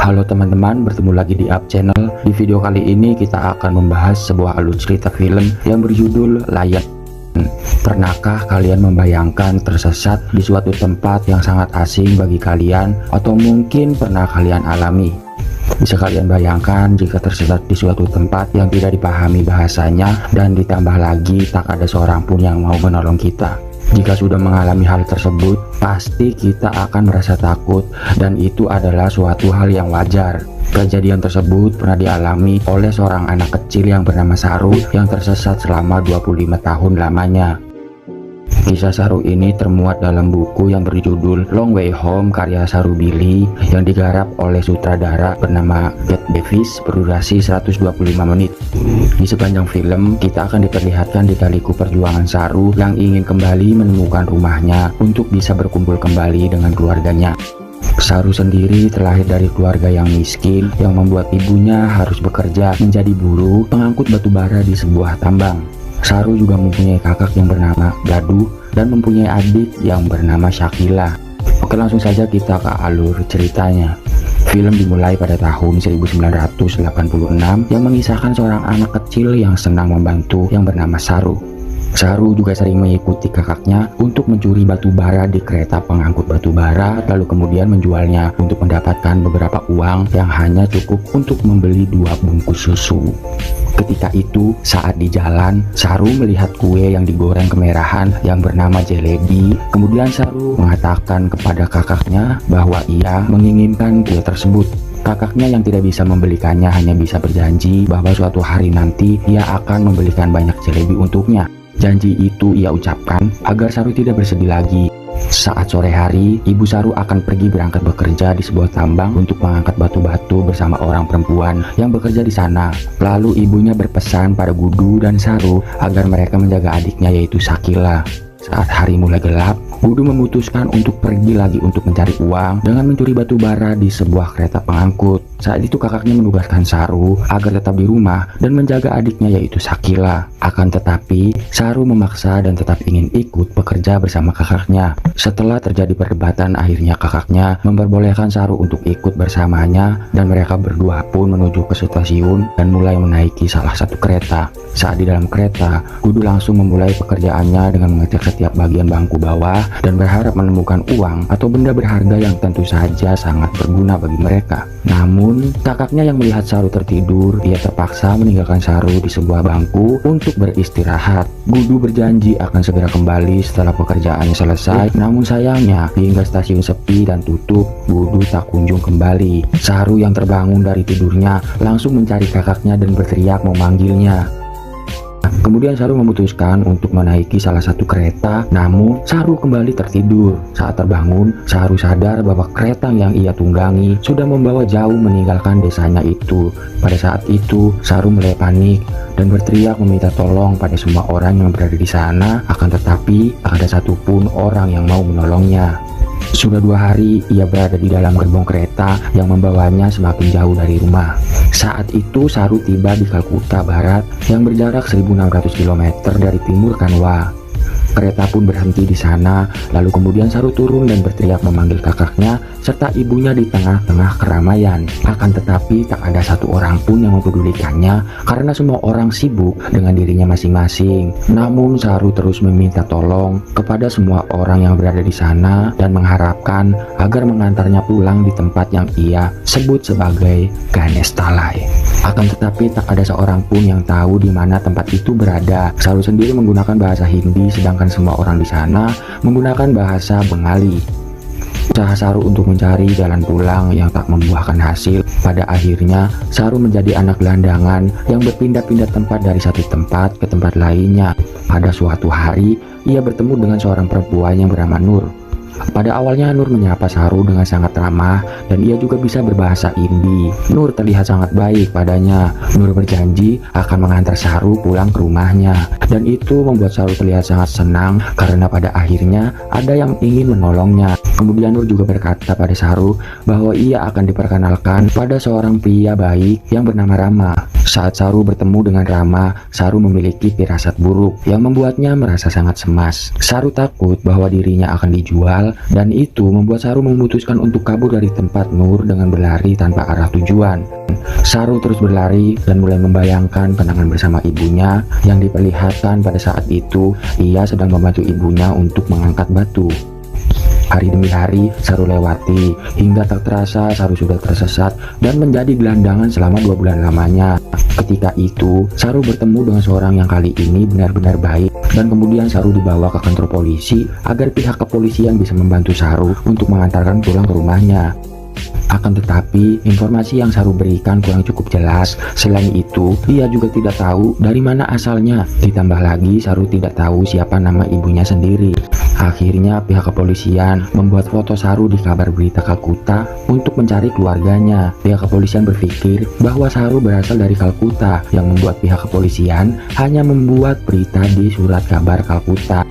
Halo teman-teman, bertemu lagi di Up Channel. Di video kali ini kita akan membahas sebuah alur cerita film yang berjudul Layan. Pernahkah kalian membayangkan tersesat di suatu tempat yang sangat asing bagi kalian, atau mungkin pernah kalian alami? Bisa kalian bayangkan jika tersesat di suatu tempat yang tidak dipahami bahasanya, dan ditambah lagi tak ada seorang pun yang mau menolong kita. Jika sudah mengalami hal tersebut, pasti kita akan merasa takut, dan itu adalah suatu hal yang wajar. Kejadian tersebut pernah dialami oleh seorang anak kecil yang bernama Saru yang tersesat selama 25 tahun lamanya. Kisah Saru ini termuat dalam buku yang berjudul Long Way Home karya Saru Billy yang digarap oleh sutradara bernama Garth Davis berdurasi 125 menit. Di sepanjang film, kita akan diperlihatkan di-liku perjuangan Saru yang ingin kembali menemukan rumahnya untuk bisa berkumpul kembali dengan keluarganya. Saru sendiri terlahir dari keluarga yang miskin yang membuat ibunya harus bekerja menjadi buruh pengangkut batu bara di sebuah tambang. Saru juga mempunyai kakak yang bernama Dadu dan mempunyai adik yang bernama Shakila. Oke, langsung saja kita ke alur ceritanya. Film dimulai pada tahun 1986 yang mengisahkan seorang anak kecil yang senang membantu yang bernama Saru. Saru juga sering mengikuti kakaknya untuk mencuri batu bara di kereta pengangkut batu bara, lalu kemudian menjualnya untuk mendapatkan beberapa uang yang hanya cukup untuk membeli 2 bungkus susu. Ketika itu, saat di jalan, Saru melihat kue yang digoreng kemerahan yang bernama jelebi. Kemudian Saru mengatakan kepada kakaknya bahwa ia menginginkan kue tersebut. Kakaknya yang tidak bisa membelikannya hanya bisa berjanji bahwa suatu hari nanti ia akan membelikan banyak jelebi untuknya. Janji itu ia ucapkan agar Saru tidak bersedih lagi. Saat sore hari, ibu Saru akan pergi berangkat bekerja di sebuah tambang untuk mengangkat batu-batu bersama orang perempuan yang bekerja di sana. Lalu ibunya berpesan pada Gudu dan Saru agar mereka menjaga adiknya yaitu Shakila. Saat hari mulai gelap, Gudu memutuskan untuk pergi lagi untuk mencari uang dengan mencuri batu bara di sebuah kereta pengangkut. Saat itu kakaknya menugaskan Saru agar tetap di rumah dan menjaga adiknya yaitu Shakila. Akan tetapi, Saru memaksa dan tetap ingin ikut bekerja bersama kakaknya. Setelah terjadi perdebatan, akhirnya kakaknya memperbolehkan Saru untuk ikut bersamanya dan mereka berdua pun menuju ke stasiun dan mulai menaiki salah satu kereta. Saat di dalam kereta, Gudu langsung memulai pekerjaannya dengan mengecek setiap bagian bangku bawah dan berharap menemukan uang atau benda berharga yang tentu saja sangat berguna bagi mereka. Namun, kakaknya yang melihat Saru tertidur, ia terpaksa meninggalkan Saru di sebuah bangku untuk beristirahat. Gudu berjanji akan segera kembali setelah pekerjaannya selesai, namun sayangnya hingga stasiun sepi dan tutup, Gudu tak kunjung kembali. Saru yang terbangun dari tidurnya langsung mencari kakaknya dan berteriak memanggilnya. Kemudian Saru memutuskan untuk menaiki salah satu kereta, namun Saru kembali tertidur. Saat terbangun, Saru sadar bahwa kereta yang ia tunggangi sudah membawa jauh meninggalkan desanya itu. Pada saat itu, Saru mulai panik dan berteriak meminta tolong pada semua orang yang berada di sana, akan tetapi tak ada satupun orang yang mau menolongnya. Sudah 2 hari ia berada di dalam gerbong kereta yang membawanya semakin jauh dari rumah. Saat itu Saru tiba di Kalkuta Barat yang berjarak 1600 km dari timur Kanwa. Kereta pun berhenti di sana, lalu kemudian Saru turun dan berteriak memanggil kakaknya serta ibunya di tengah-tengah keramaian. Akan tetapi tak ada satu orang pun yang mempedulikannya karena semua orang sibuk dengan dirinya masing-masing. Namun Saru terus meminta tolong kepada semua orang yang berada di sana dan mengharapkan agar mengantarnya pulang di tempat yang ia sebut sebagai Ganestalai. Akan tetapi tak ada seorang pun yang tahu di mana tempat itu berada. Saru sendiri menggunakan bahasa Hindi, sedangkan semua orang di sana menggunakan bahasa Bengali. Usaha Saru untuk mencari jalan pulang yang tak membuahkan hasil. Pada akhirnya, Saru menjadi anak gelandangan yang berpindah-pindah tempat dari satu tempat ke tempat lainnya. Pada suatu hari, ia bertemu dengan seorang perempuan yang bernama Nur. Pada awalnya Nur menyapa Saru dengan sangat ramah dan ia juga bisa berbahasa Hindi. Nur terlihat sangat baik padanya. Nur berjanji akan mengantar Saru pulang ke rumahnya, dan itu membuat Saru terlihat sangat senang karena pada akhirnya ada yang ingin menolongnya. Kemudian Nur juga berkata pada Saru bahwa ia akan diperkenalkan pada seorang pria baik yang bernama Rama. Saat Saru bertemu dengan Rama, Saru memiliki firasat buruk yang membuatnya merasa sangat cemas. Saru takut bahwa dirinya akan dijual sosial, dan itu membuat Saru memutuskan untuk kabur dari tempat Nur dengan berlari tanpa arah tujuan. Saru terus berlari dan mulai membayangkan kenangan bersama ibunya yang diperlihatkan pada saat itu ia sedang membantu ibunya untuk mengangkat batu. Hari demi hari Saru lewati, hingga tak terasa Saru sudah tersesat dan menjadi gelandangan selama 2 bulan lamanya. Ketika itu Saru bertemu dengan seorang yang kali ini benar-benar baik, dan kemudian Saru dibawa ke kantor polisi agar pihak kepolisian bisa membantu Saru untuk mengantarkan pulang ke rumahnya. Akan tetapi informasi yang Saru berikan kurang cukup jelas. Selain itu ia juga tidak tahu dari mana asalnya, ditambah lagi Saru tidak tahu siapa nama ibunya sendiri. Akhirnya pihak kepolisian membuat foto Saru di kabar berita Kalkuta untuk mencari keluarganya. Pihak kepolisian berpikir bahwa Saru berasal dari Kalkuta, yang membuat pihak kepolisian hanya membuat berita di surat kabar Kalkuta.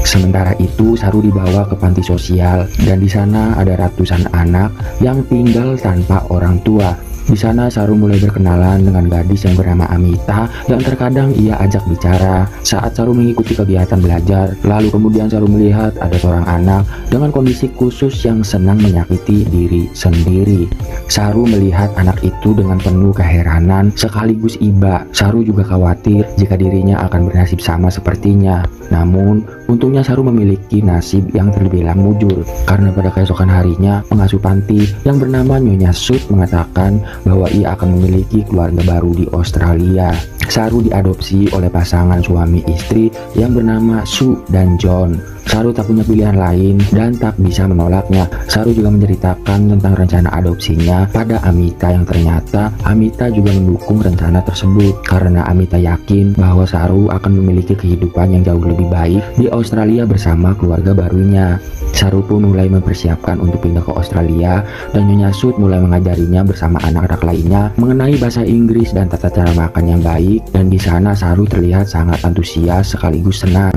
Sementara itu Saru dibawa ke panti sosial, dan di sana ada ratusan anak yang tinggal tanpa orang tua. Di sana Saru mulai berkenalan dengan gadis yang bernama Amita yang terkadang ia ajak bicara saat Saru mengikuti kegiatan belajar. Lalu kemudian Saru melihat ada seorang anak dengan kondisi khusus yang senang menyakiti diri sendiri. Saru melihat anak itu dengan penuh keheranan sekaligus iba. Saru juga khawatir jika dirinya akan bernasib sama sepertinya. Namun untungnya Saru memiliki nasib yang terbilang mujur, karena pada keesokan harinya pengasuh panti yang bernama Nyonya Sud mengatakan bahwa ia akan memiliki keluarga baru di Australia. Saru diadopsi oleh pasangan suami istri yang bernama Sue dan John. Saru tak punya pilihan lain dan tak bisa menolaknya. Saru juga menceritakan tentang rencana adopsinya pada Amita, yang ternyata Amita juga mendukung rencana tersebut karena Amita yakin bahwa Saru akan memiliki kehidupan yang jauh lebih baik di Australia bersama keluarga barunya. Saru pun mulai mempersiapkan untuk pindah ke Australia, dan Nyonya Sud mulai mengajarinya bersama anak-anak lainnya mengenai bahasa Inggris dan tata cara makan yang baik, dan di sana Saru terlihat sangat antusias sekaligus senang.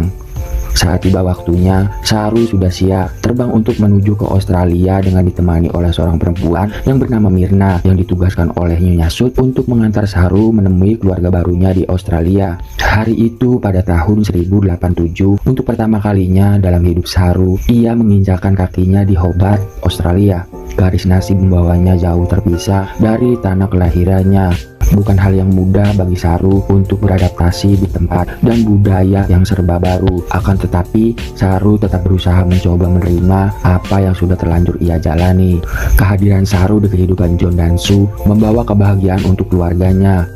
Saat tiba waktunya, Saru sudah siap terbang untuk menuju ke Australia dengan ditemani oleh seorang perempuan yang bernama Mirna yang ditugaskan oleh Nyonya Sud untuk mengantar Saru menemui keluarga barunya di Australia. Hari itu pada tahun 1087, untuk pertama kalinya dalam hidup Saru, ia menginjakan kakinya di Hobart, Australia. Garis nasib membawanya jauh terpisah dari tanah kelahirannya. Bukan hal yang mudah bagi Saru untuk beradaptasi di tempat dan budaya yang serba baru. Akan tetapi, Saru tetap berusaha mencoba menerima apa yang sudah terlanjur ia jalani. Kehadiran Saru di kehidupan John dan Sue membawa kebahagiaan untuk keluarganya.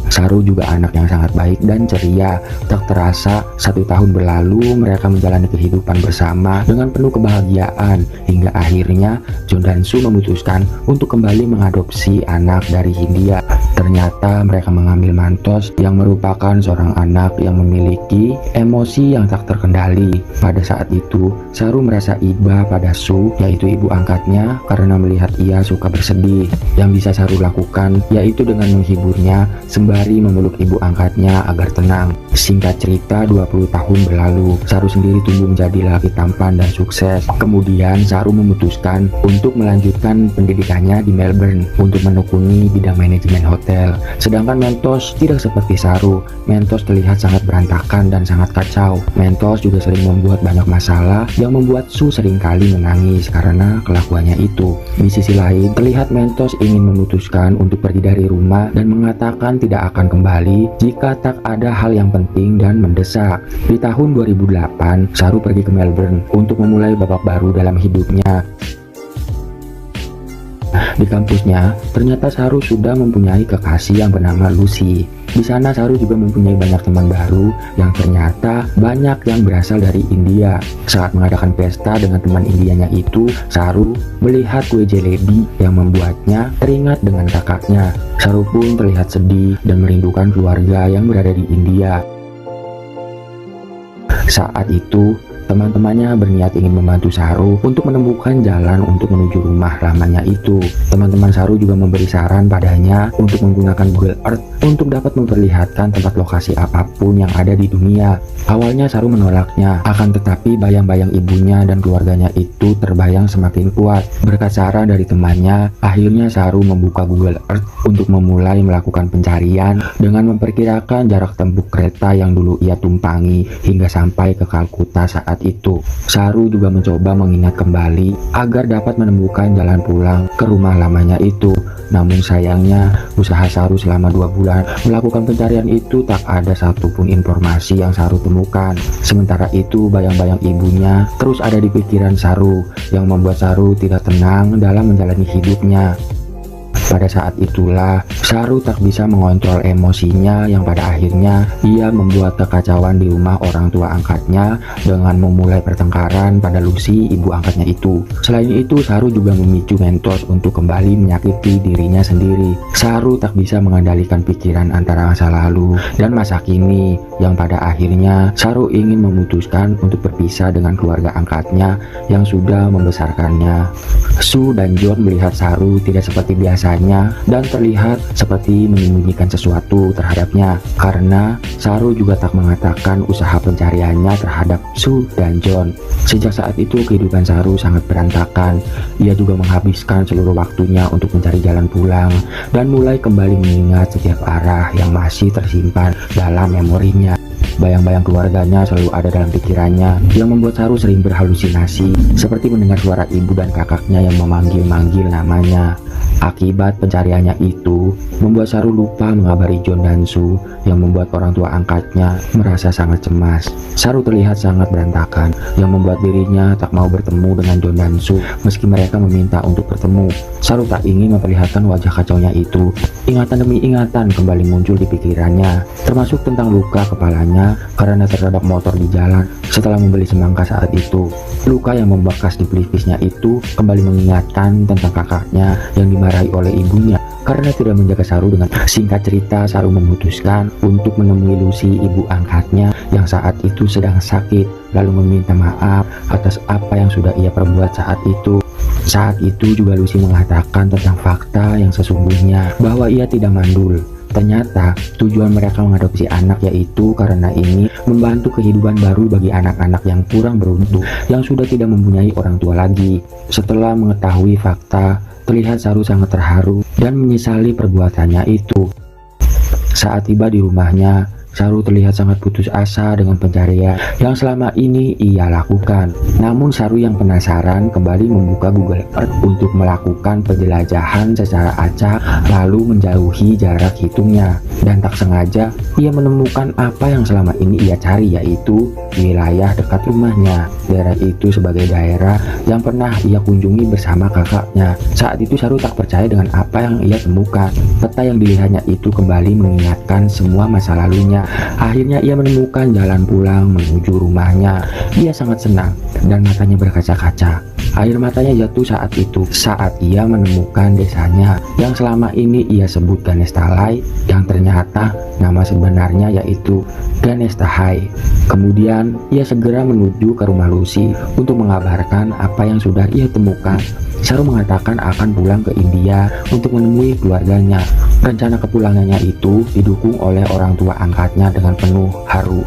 Saru juga anak yang sangat baik dan ceria. Tak terasa 1 tahun berlalu mereka menjalani kehidupan bersama dengan penuh kebahagiaan, hingga akhirnya John dan Sue memutuskan untuk kembali mengadopsi anak dari Hindia. Ternyata mereka mengambil Mantos yang merupakan seorang anak yang memiliki emosi yang tak terkendali. Pada saat itu Saru merasa iba pada Sue, yaitu ibu angkatnya, karena melihat ia suka bersedih. Yang bisa Saru lakukan yaitu dengan menghiburnya sembari memeluk ibu angkatnya agar tenang. Singkat cerita, 20 tahun berlalu, Saru sendiri tumbuh menjadi laki tampan dan sukses. Kemudian Saru memutuskan untuk melanjutkan pendidikannya di Melbourne untuk menekuni bidang manajemen hotel. Sedangkan Mentos tidak seperti Saru. Mentos terlihat sangat berantakan dan sangat kacau. Mentos juga sering membuat banyak masalah yang membuat Sue seringkali menangis karena kelakuannya itu. Di sisi lain, terlihat Mentos ingin memutuskan untuk pergi dari rumah dan mengatakan tidak akan kembali jika tak ada hal yang penting dan mendesak. Di tahun 2008, Saru pergi ke Melbourne untuk memulai babak baru dalam hidupnya. Di kampusnya, ternyata Saru sudah mempunyai kekasih yang bernama Lucy. Di sana Saru juga mempunyai banyak teman baru yang ternyata banyak yang berasal dari India. Saat mengadakan pesta dengan teman Indianya itu, Saru melihat kue jelebi yang membuatnya teringat dengan kakaknya. Saru pun terlihat sedih dan merindukan keluarga yang berada di India. Saat itu, teman-temannya berniat ingin membantu Saru untuk menemukan jalan untuk menuju rumah lamanya itu. Teman-teman Saru juga memberi saran padanya untuk menggunakan Google Earth untuk dapat memperlihatkan tempat lokasi apapun yang ada di dunia. Awalnya Saru menolaknya, akan tetapi bayang-bayang ibunya dan keluarganya itu terbayang semakin kuat. Berkat saran dari temannya, akhirnya Saru membuka Google Earth untuk memulai melakukan pencarian dengan memperkirakan jarak tempuh kereta yang dulu ia tumpangi hingga sampai ke Kalkuta saat saat itu, Saru juga mencoba mengingat kembali agar dapat menemukan jalan pulang ke rumah lamanya itu. Namun sayangnya, usaha Saru selama 2 bulan melakukan pencarian itu tak ada satupun informasi yang Saru temukan. Sementara itu, bayang-bayang ibunya terus ada di pikiran Saru, yang membuat Saru tidak tenang dalam menjalani hidupnya. Pada saat itulah, Saru tak bisa mengontrol emosinya, yang pada akhirnya ia membuat kekacauan di rumah orang tua angkatnya dengan memulai pertengkaran pada Lucy, ibu angkatnya itu. Selain itu, Saru juga memicu Mentos untuk kembali menyakiti dirinya sendiri. Saru tak bisa mengendalikan pikiran antara masa lalu dan masa kini, yang pada akhirnya Saru ingin memutuskan untuk berpisah dengan keluarga angkatnya yang sudah membesarkannya. Su dan John melihat Saru tidak seperti biasanya dan terlihat seperti menyembunyikan sesuatu terhadapnya, karena Saru juga tak mengatakan usaha pencariannya terhadap Su dan John. Sejak saat itu kehidupan Saru sangat berantakan. Ia juga menghabiskan seluruh waktunya untuk mencari jalan pulang dan mulai kembali mengingat setiap arah yang masih tersimpan dalam memorinya. Bayang-bayang keluarganya selalu ada dalam pikirannya, yang membuat Saru sering berhalusinasi, seperti mendengar suara ibu dan kakaknya yang memanggil-manggil namanya. Akibat pencariannya itu membuat Saru lupa mengabari John dan Su, yang membuat orang tua angkatnya merasa sangat cemas. Saru terlihat sangat berantakan, yang membuat dirinya tak mau bertemu dengan John dan Su meski mereka meminta untuk bertemu. Saru tak ingin memperlihatkan wajah kacaunya itu. Ingatan demi ingatan kembali muncul di pikirannya, termasuk tentang luka kepalanya karena tertabrak motor di jalan setelah membeli semangka saat itu. Luka yang membekas di pelipisnya itu kembali mengingatkan tentang kakaknya yang dimarahi oleh ibunya karena tidak menjaga Saru dengan singkat cerita. Saru memutuskan untuk menemui Lucy, ibu angkatnya yang saat itu sedang sakit, lalu meminta maaf atas apa yang sudah ia perbuat saat itu. Saat itu juga Lucy mengatakan tentang fakta yang sesungguhnya, bahwa ia tidak mandul. Ternyata tujuan mereka mengadopsi anak yaitu karena ini membantu kehidupan baru bagi anak-anak yang kurang beruntung, yang sudah tidak mempunyai orang tua lagi. Setelah mengetahui fakta, terlihat Saru sangat terharu dan menyesali perbuatannya itu. Saat tiba di rumahnya, Saru terlihat sangat putus asa dengan pencarian yang selama ini ia lakukan. Namun Saru yang penasaran kembali membuka Google Earth untuk melakukan penjelajahan secara acak, lalu menjauhi jarak hitungnya. Dan tak sengaja ia menemukan apa yang selama ini ia cari, yaitu wilayah dekat rumahnya. Daerah itu sebagai daerah yang pernah ia kunjungi bersama kakaknya. Saat itu Saru tak percaya dengan apa yang ia temukan. Peta yang dilihatnya itu kembali mengingatkan semua masa lalunya. Akhirnya ia menemukan jalan pulang menuju rumahnya. Ia sangat senang dan matanya berkaca-kaca. Air matanya jatuh saat ia menemukan desanya yang selama ini ia sebut Ganestalai, yang ternyata nama sebenarnya yaitu Ganestahai. Kemudian ia segera menuju ke rumah Lucy untuk mengabarkan apa yang sudah ia temukan. Saru mengatakan akan pulang ke India untuk menemui keluarganya. Rencana kepulangannya itu didukung oleh orang tua angkatnya dengan penuh haru.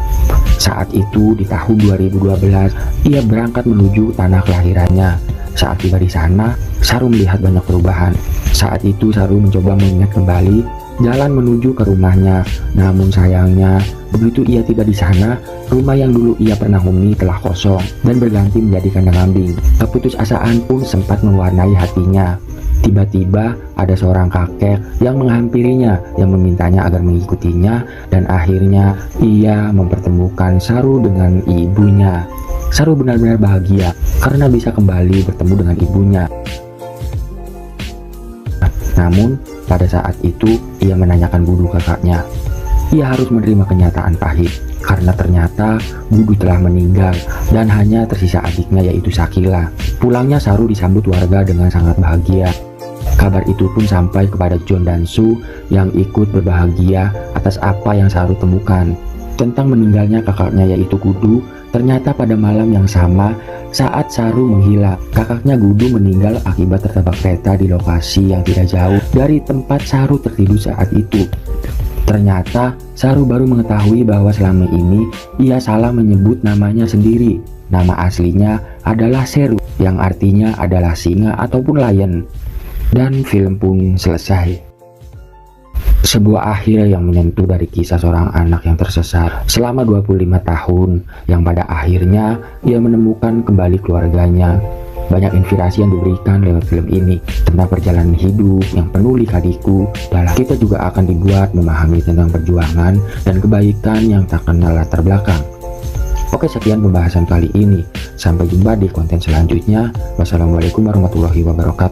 Saat itu di tahun 2012, ia berangkat menuju tanah kelahirannya. Saat tiba di sana, Saru melihat banyak perubahan. Saat itu Saru mencoba mengingat kembali jalan menuju ke rumahnya. Namun sayangnya, begitu ia tiba di sana, rumah yang dulu ia pernah huni telah kosong dan berganti menjadi kandang kambing. Keputusasaan pun sempat mewarnai hatinya. Tiba-tiba ada seorang kakek yang menghampirinya, yang memintanya agar mengikutinya, dan akhirnya ia mempertemukan Saru dengan ibunya. Saru benar-benar bahagia karena bisa kembali bertemu dengan ibunya. Namun pada saat itu ia menanyakan Budu kakaknya. Ia harus menerima kenyataan pahit karena ternyata Budu telah meninggal dan hanya tersisa adiknya yaitu Sakila. Pulangnya Saru disambut warga dengan sangat bahagia. Kabar itu pun sampai kepada John dan Su yang ikut berbahagia atas apa yang Saru temukan. Tentang meninggalnya kakaknya yaitu Gudu, ternyata pada malam yang sama saat Saru menghilang, kakaknya Gudu meninggal akibat tertabrak kereta di lokasi yang tidak jauh dari tempat Saru tertidur saat itu. Ternyata Saru baru mengetahui bahwa selama ini ia salah menyebut namanya sendiri. Nama aslinya adalah Seru, yang artinya adalah singa ataupun lion. Dan film pun selesai. Sebuah akhir yang menyentuh dari kisah seorang anak yang tersesat selama 25 tahun, yang pada akhirnya ia menemukan kembali keluarganya. Banyak inspirasi yang diberikan lewat film ini tentang perjalanan hidup yang penuh lika-liku. Dalam kita juga akan dibuat memahami tentang perjuangan dan kebaikan yang tak kenal latar belakang. Oke, sekian pembahasan kali ini. Sampai jumpa di konten selanjutnya. Wassalamualaikum warahmatullahi wabarakatuh.